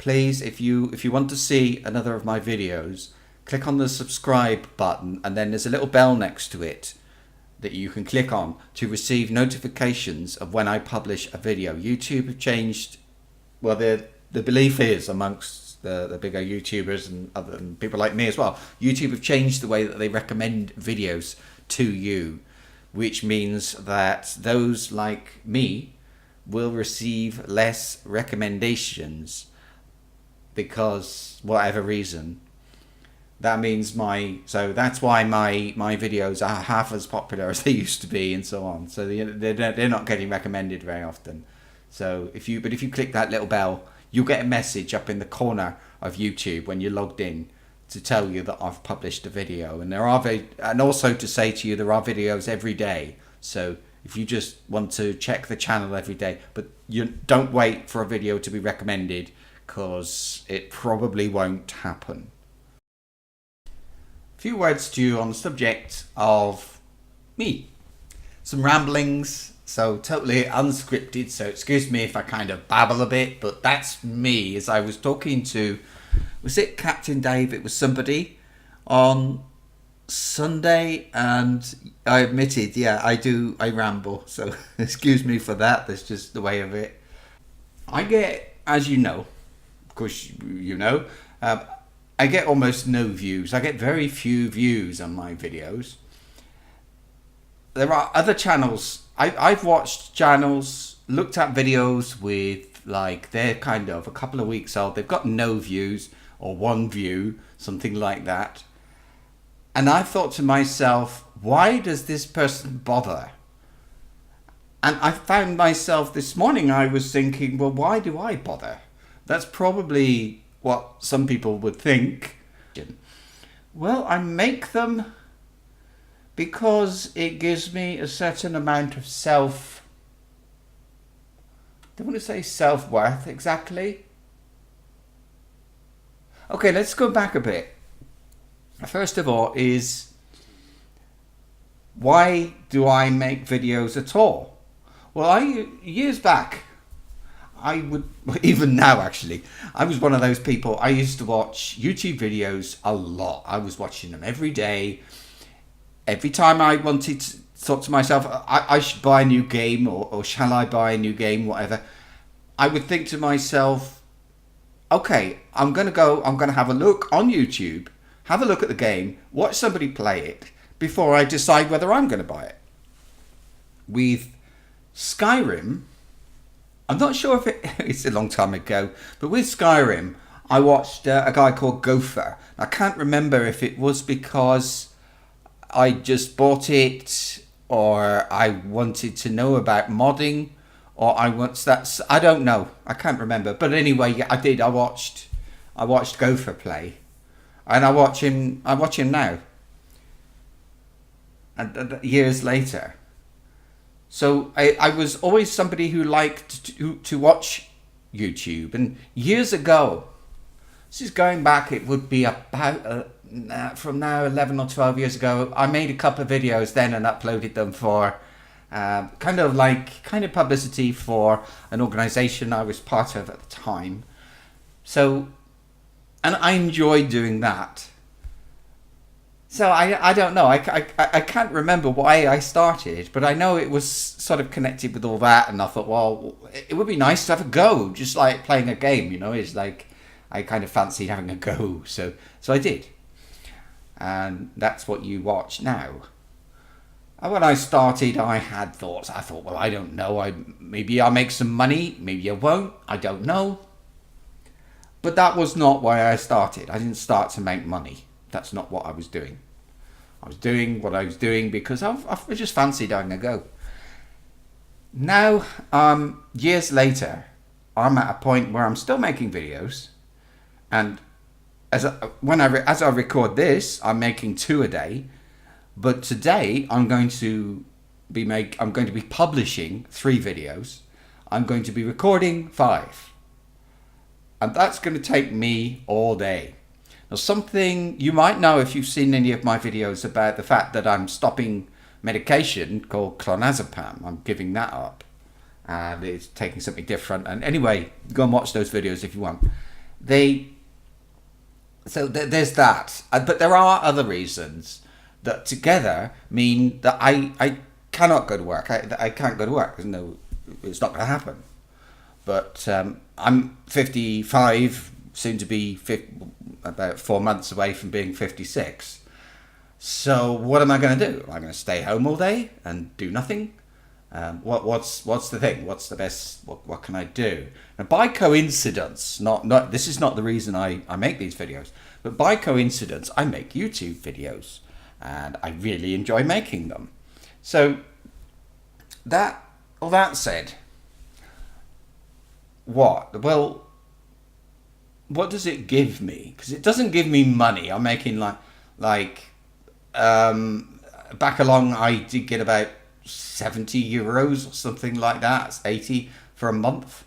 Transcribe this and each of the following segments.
please, if you want to see another of my videos, click on the subscribe button, and then there's a little bell next to it that you can click on to receive notifications of when I publish a video. YouTube have changed, well, the belief is amongst the bigger YouTubers and people like me as well, YouTube have changed the way that they recommend videos to you, which means that those like me will receive less recommendations because whatever reason. That means that's why my videos are half as popular as they used to be, and so on. So they're not getting recommended very often. So if you click that little bell, you'll get a message up in the corner of YouTube when you're logged in to tell you that I've published a video. And and also to say to you there are videos every day. So if you just want to check the channel every day, but you don't wait for a video to be recommended, because it probably won't happen. A few words to you on the subject of me. Some ramblings, so totally unscripted, so excuse me if I kind of babble a bit, but that's me. As I was talking to, was it Captain Dave? It was somebody on Sunday, and I admitted, yeah, I ramble, so excuse me for that. That's just the way of it. I get, as you know, of course you know, I get almost no views. I get very few views on my videos. There are other channels. I've watched channels, looked at videos with, like, they're kind of a couple of weeks old. They've got no views or one view, something like that. And I thought to myself, why does this person bother? And I found myself this morning, I was thinking, well, why do I bother? That's probably what some people would think. Well, I make them because it gives me a certain amount of I don't want to say self-worth exactly. Okay, let's go back a bit. First of all is, why do I make videos at all? Well, years back, I would, even now actually, I was one of those people. I used to watch YouTube videos a lot. I was watching them every day. Every time I wanted to thought to myself, I should buy a new game, or shall I buy a new game, whatever, I would think to myself, okay, I'm going to have a look on YouTube, have a look at the game, watch somebody play it before I decide whether I'm going to buy it. With Skyrim, I'm not sure if it's a long time ago, but with Skyrim, I watched a guy called Gopher. I can't remember if it was because I just bought it, or I wanted to know about modding, or I don't know. I can't remember. But anyway, yeah, I did. I watched Gopher play, and I watch him now. And years later. So I was always somebody who liked to watch YouTube. And years ago, this is going back, it would be about, from now 11 or 12 years ago, I made a couple of videos then and uploaded them for kind of publicity for an organisation I was part of at the time. So, and I enjoyed doing that. So I don't know, I can't remember why I started, but I know it was sort of connected with all that, and I thought, well, it would be nice to have a go, just like playing a game, you know. It's like, I kind of fancied having a go, so I did. And that's what you watch now. And when I started, I had thoughts. I thought, well, I don't know, maybe I'll make some money, maybe I won't, I don't know. But that was not why I started. I didn't start to make money. That's not what I was doing. I was doing what I was doing because I just fancied having a go. Now, years later, I'm at a point where I'm still making videos, and as I record this, I'm making 2 a day. But today, I'm going to be publishing 3 videos. I'm going to be recording 5, and that's going to take me all day. Now, something you might know if you've seen any of my videos about the fact that I'm stopping medication called clonazepam. I'm giving that up. It's taking something different. And anyway, go and watch those videos if you want. there's that. But there are other reasons that together mean that I cannot go to work. I can't go to work. No, it's not going to happen. But I'm 55, soon to be about 4 months away from being 56. So what am I going to do? Am I going to stay home all day and do nothing? What's the thing? What's the best? What can I do? And by coincidence, this is not the reason I make these videos, but by coincidence, I make YouTube videos, and I really enjoy making them. So all that said, what? Well, what does it give me? Because it doesn't give me money. I'm making back along, I did get about 70 euros or something like that. It's 80 for a month.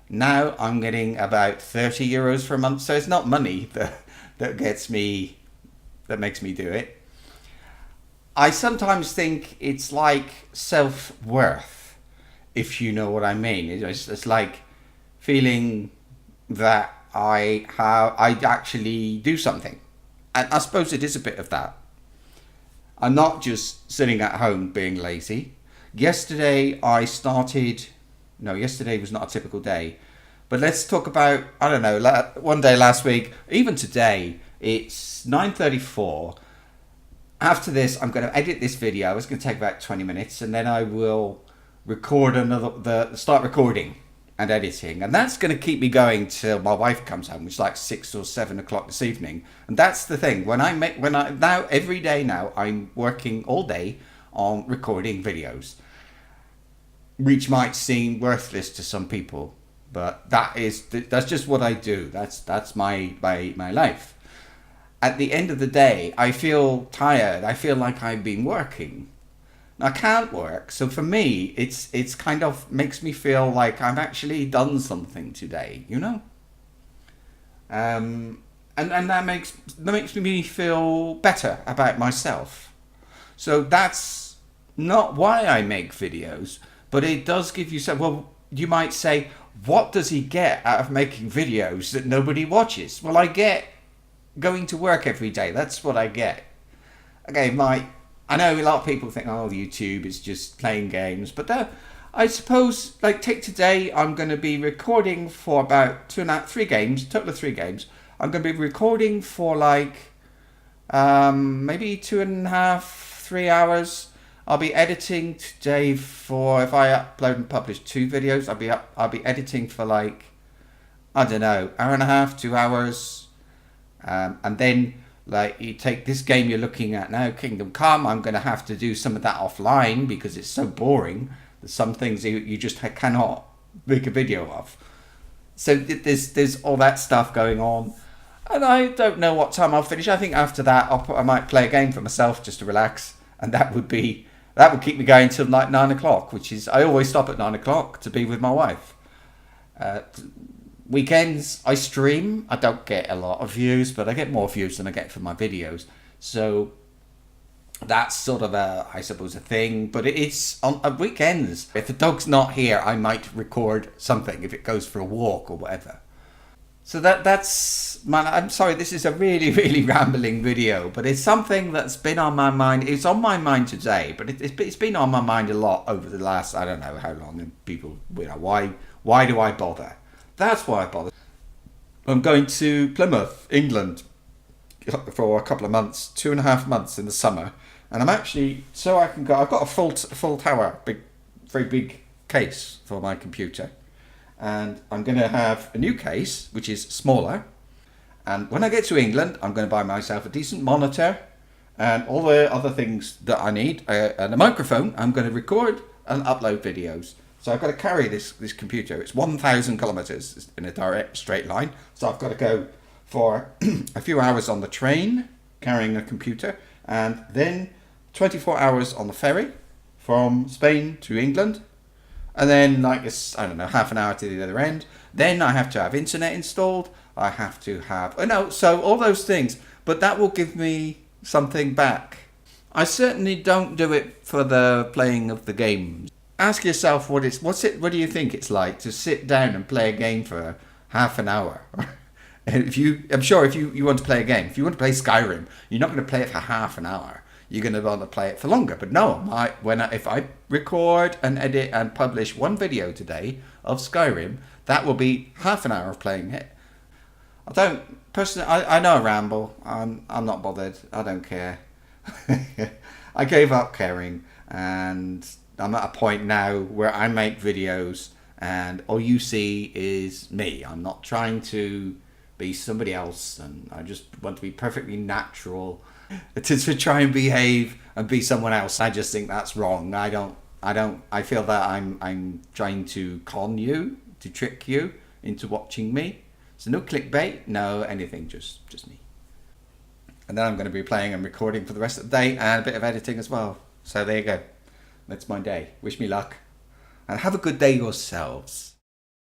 Now I'm getting about 30 euros for a month. So it's not money that makes me do it. I sometimes think it's like self-worth, if you know what I mean. It's like feeling that I actually do something. And I suppose it is a bit of that. I'm not just sitting at home being lazy. Yesterday was not a typical day. But let's talk about, I don't know, one day last week, even today, it's 9:34. After this, I'm going to edit this video. It's going to take about 20 minutes, and then I will record start recording and editing, and that's going to keep me going till my wife comes home, which is like 6 or 7 o'clock this evening. And that's the thing, now every day now I'm working all day on recording videos, which might seem worthless to some people, but that's just what I do. That's my life. At the end of the day, I feel tired. I feel like I've been working. I can't work, so for me, it's kind of makes me feel like I've actually done something today, you know. And that makes me feel better about myself. So that's not why I make videos, but it does give you some. Well, you might say, what does he get out of making videos that nobody watches? Well, I get going to work every day. That's what I get. Okay, I know a lot of people think, oh, YouTube is just playing games, but I suppose, like, take today, I'm going to be recording for about 3 games, total of 3 games. I'm going to be recording for maybe 2.5, 3 hours. I'll be editing today for, if I upload and publish 2 videos, I'll be editing for I don't know, hour and a half, 2 hours, and then. Like, you take this game you're looking at now, Kingdom Come, I'm going to have to do some of that offline because it's so boring. There's some things you just cannot make a video of. So there's all that stuff going on. And I don't know what time I'll finish. I think after that I might play a game for myself just to relax. And that would keep me going till like 9 o'clock, which is, I always stop at 9 o'clock to be with my wife. Weekends, I stream. I don't get a lot of views, but I get more views than I get for my videos. So that's sort of I suppose, a thing. But it's on weekends. If the dog's not here, I might record something if it goes for a walk or whatever. So that's, man, I'm sorry, this is a really, really rambling video, but it's something that's been on my mind. It's on my mind today, but it's been on my mind a lot over the last, I don't know how long. And people, why do I bother? That's why I bother. I'm going to Plymouth, England, for a couple of months, 2.5 months in the summer, and I'm actually, so I can go. I've got a full tower, very big case for my computer, and I'm going to have a new case which is smaller. And when I get to England, I'm going to buy myself a decent monitor and all the other things that I need, and a microphone. I'm going to record and upload videos. So I've got to carry this computer. It's 1,000 kilometers in a direct straight line. So I've got to go for a few hours on the train carrying a computer, and then 24 hours on the ferry from Spain to England, and then I don't know, half an hour to the other end. Then I have to have internet installed. I have to have so all those things. But that will give me something back. I certainly don't do it for the playing of the games. Ask yourself what do you think it's like to sit down and play a game for half an hour I'm sure if you want to play a game, if you want to play Skyrim, you're not going to play it for half an hour. You're going to want to play it for longer. But no, if I record and edit and publish one video today of Skyrim, that will be half an hour of playing it. I don't personally. I know I ramble. I'm not bothered. I don't care. I gave up caring, and I'm at a point now where I make videos, and all you see is me. I'm not trying to be somebody else, and I just want to be perfectly natural. To try and behave and be someone else, I just think that's wrong. I feel that I'm trying to con you, to trick you into watching me. So no clickbait, no anything, just me. And then I'm going to be playing and recording for the rest of the day, and a bit of editing as well. So there you go. That's my day. Wish me luck, and have a good day yourselves.